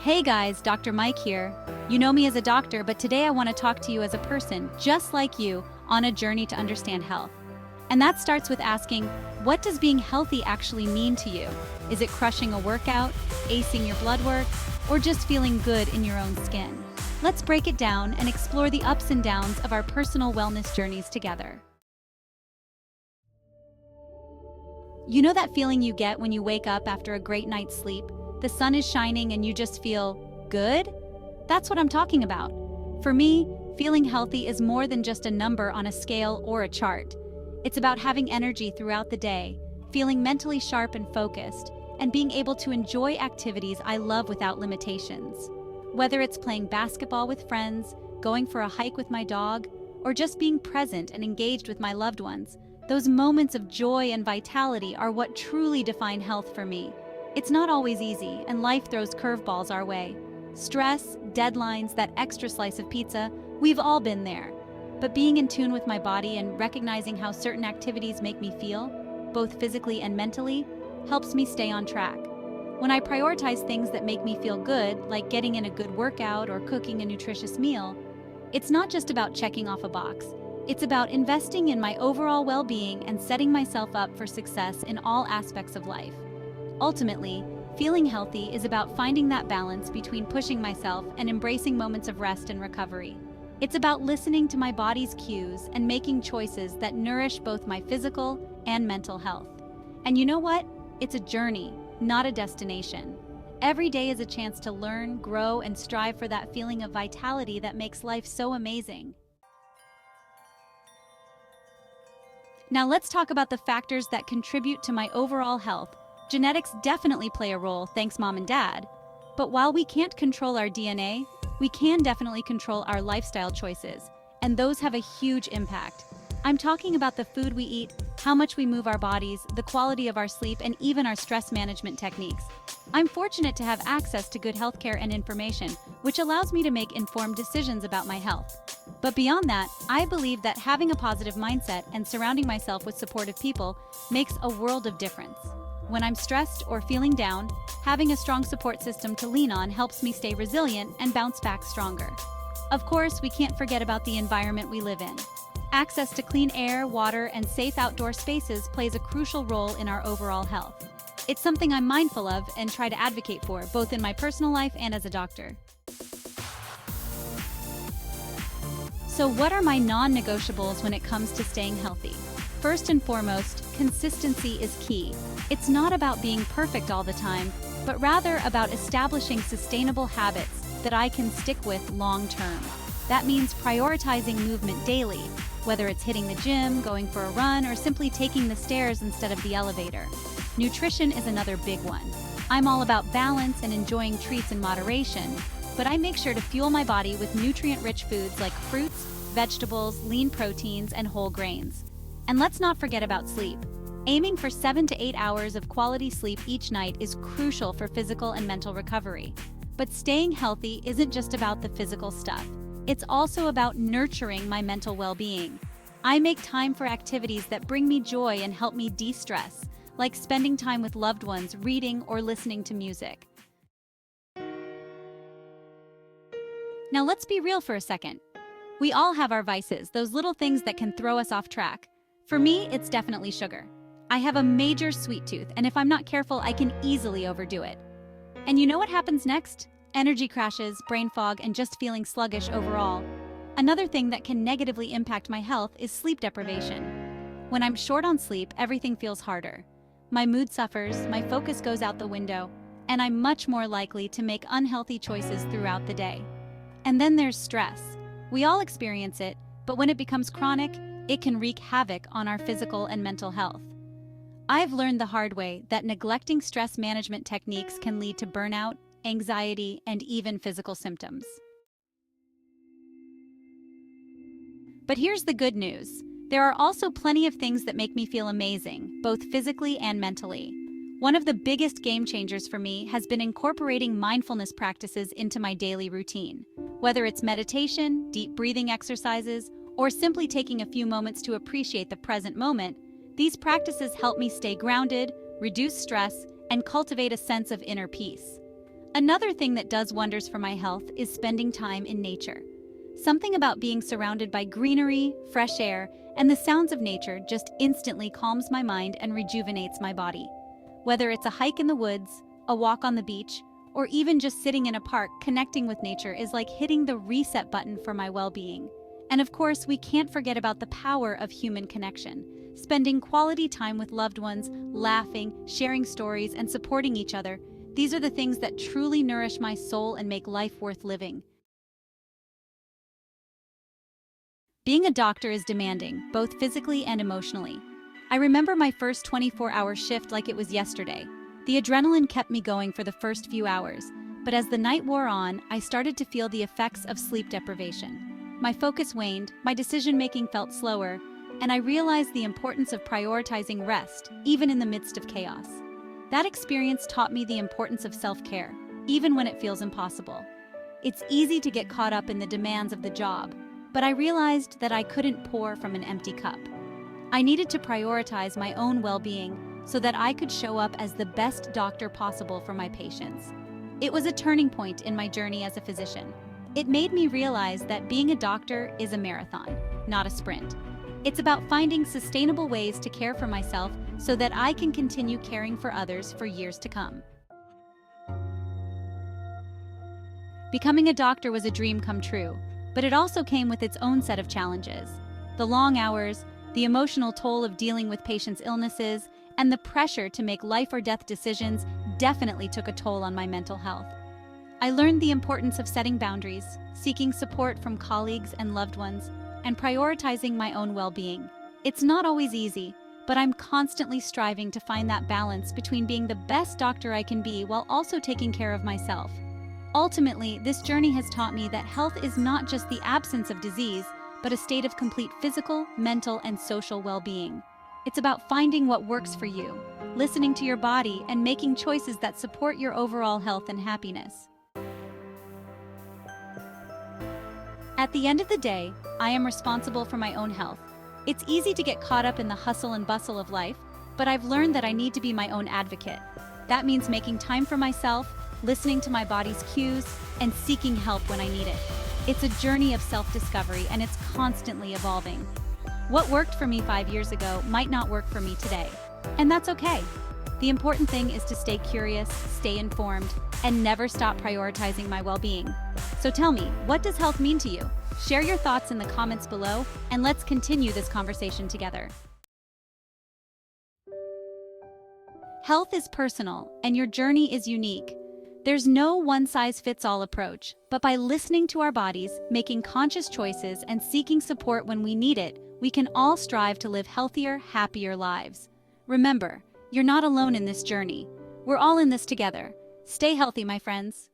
Hey guys, Dr. Mike here. You know me as a doctor, but today I want to talk to you as a person, just like you, on a journey to understand health. And that starts with asking, what does being healthy actually mean to you? Is it crushing a workout, acing your blood work, or just feeling good in your own skin? Let's break it down and explore the ups and downs of our personal wellness journeys together. You know that feeling you get when you wake up after a great night's sleep? The sun is shining and you just feel good? That's what I'm talking about. For me, feeling healthy is more than just a number on a scale or a chart. It's about having energy throughout the day, feeling mentally sharp and focused, and being able to enjoy activities I love without limitations. Whether it's playing basketball with friends, going for a hike with my dog, or just being present and engaged with my loved ones, those moments of joy and vitality are what truly define health for me. It's not always easy, and life throws curveballs our way. Stress, deadlines, that extra slice of pizza, we've all been there. But being in tune with my body and recognizing how certain activities make me feel, both physically and mentally, helps me stay on track. When I prioritize things that make me feel good, like getting in a good workout or cooking a nutritious meal, it's not just about checking off a box. It's about investing in my overall well-being and setting myself up for success in all aspects of life. Ultimately, feeling healthy is about finding that balance between pushing myself and embracing moments of rest and recovery. It's about listening to my body's cues and making choices that nourish both my physical and mental health. And you know what? It's a journey, not a destination. Every day is a chance to learn, grow, and strive for that feeling of vitality that makes life so amazing. Now let's talk about the factors that contribute to my overall health. Genetics definitely play a role, thanks Mom and Dad. But while we can't control our DNA, we can definitely control our lifestyle choices, and those have a huge impact. I'm talking about the food we eat, how much we move our bodies, the quality of our sleep, and even our stress management techniques. I'm fortunate to have access to good healthcare and information, which allows me to make informed decisions about my health. But beyond that, I believe that having a positive mindset and surrounding myself with supportive people makes a world of difference. When I'm stressed or feeling down, having a strong support system to lean on helps me stay resilient and bounce back stronger. Of course, we can't forget about the environment we live in. Access to clean air, water, and safe outdoor spaces plays a crucial role in our overall health. It's something I'm mindful of and try to advocate for, both in my personal life and as a doctor. So what are my non-negotiables when it comes to staying healthy? First and foremost, consistency is key. It's not about being perfect all the time, but rather about establishing sustainable habits that I can stick with long term. That means prioritizing movement daily, whether it's hitting the gym, going for a run, or simply taking the stairs instead of the elevator. Nutrition is another big one. I'm all about balance and enjoying treats in moderation, but I make sure to fuel my body with nutrient-rich foods like fruits, vegetables, lean proteins, and whole grains. And let's not forget about sleep. Aiming for 7 to 8 hours of quality sleep each night is crucial for physical and mental recovery. But staying healthy isn't just about the physical stuff. It's also about nurturing my mental well-being. I make time for activities that bring me joy and help me de-stress, like spending time with loved ones, reading, or listening to music. Now let's be real for a second. We all have our vices, those little things that can throw us off track. For me, it's definitely sugar. I have a major sweet tooth, and if I'm not careful, I can easily overdo it. And you know what happens next? Energy crashes, brain fog, and just feeling sluggish overall. Another thing that can negatively impact my health is sleep deprivation. When I'm short on sleep, everything feels harder. My mood suffers, my focus goes out the window, and I'm much more likely to make unhealthy choices throughout the day. And then there's stress. We all experience it, but when it becomes chronic, it can wreak havoc on our physical and mental health. I've learned the hard way that neglecting stress management techniques can lead to burnout, anxiety, and even physical symptoms. But here's the good news. There are also plenty of things that make me feel amazing, both physically and mentally. One of the biggest game changers for me has been incorporating mindfulness practices into my daily routine. Whether it's meditation, deep breathing exercises, or simply taking a few moments to appreciate the present moment, these practices help me stay grounded, reduce stress, and cultivate a sense of inner peace. Another thing that does wonders for my health is spending time in nature. Something about being surrounded by greenery, fresh air, and the sounds of nature just instantly calms my mind and rejuvenates my body. Whether it's a hike in the woods, a walk on the beach, or even just sitting in a park, connecting with nature is like hitting the reset button for my well-being. And of course, we can't forget about the power of human connection. Spending quality time with loved ones, laughing, sharing stories, and supporting each other, these are the things that truly nourish my soul and make life worth living. Being a doctor is demanding, both physically and emotionally. I remember my first 24-hour shift like it was yesterday. The adrenaline kept me going for the first few hours, but as the night wore on, I started to feel the effects of sleep deprivation. My focus waned, my decision-making felt slower, and I realized the importance of prioritizing rest, even in the midst of chaos. That experience taught me the importance of self-care, even when it feels impossible. It's easy to get caught up in the demands of the job, but I realized that I couldn't pour from an empty cup. I needed to prioritize my own well-being so that I could show up as the best doctor possible for my patients. It was a turning point in my journey as a physician. It made me realize that being a doctor is a marathon, not a sprint. It's about finding sustainable ways to care for myself so that I can continue caring for others for years to come. Becoming a doctor was a dream come true, but it also came with its own set of challenges. The long hours, the emotional toll of dealing with patients' illnesses, and the pressure to make life or death decisions definitely took a toll on my mental health. I learned the importance of setting boundaries, seeking support from colleagues and loved ones, and prioritizing my own well-being. It's not always easy, but I'm constantly striving to find that balance between being the best doctor I can be while also taking care of myself. Ultimately, this journey has taught me that health is not just the absence of disease, but a state of complete physical, mental, and social well-being. It's about finding what works for you, listening to your body, and making choices that support your overall health and happiness. At the end of the day, I am responsible for my own health. It's easy to get caught up in the hustle and bustle of life, but I've learned that I need to be my own advocate. That means making time for myself, listening to my body's cues, and seeking help when I need it. It's a journey of self-discovery, and it's constantly evolving. What worked for me 5 years ago might not work for me today, and that's okay. The important thing is to stay curious, stay informed, and never stop prioritizing my well-being. So tell me, what does health mean to you? Share your thoughts in the comments below, and let's continue this conversation together. Health is personal, and your journey is unique. There's no one-size-fits-all approach, but by listening to our bodies, making conscious choices, and seeking support when we need it, we can all strive to live healthier, happier lives. Remember, you're not alone in this journey. We're all in this together. Stay healthy, my friends.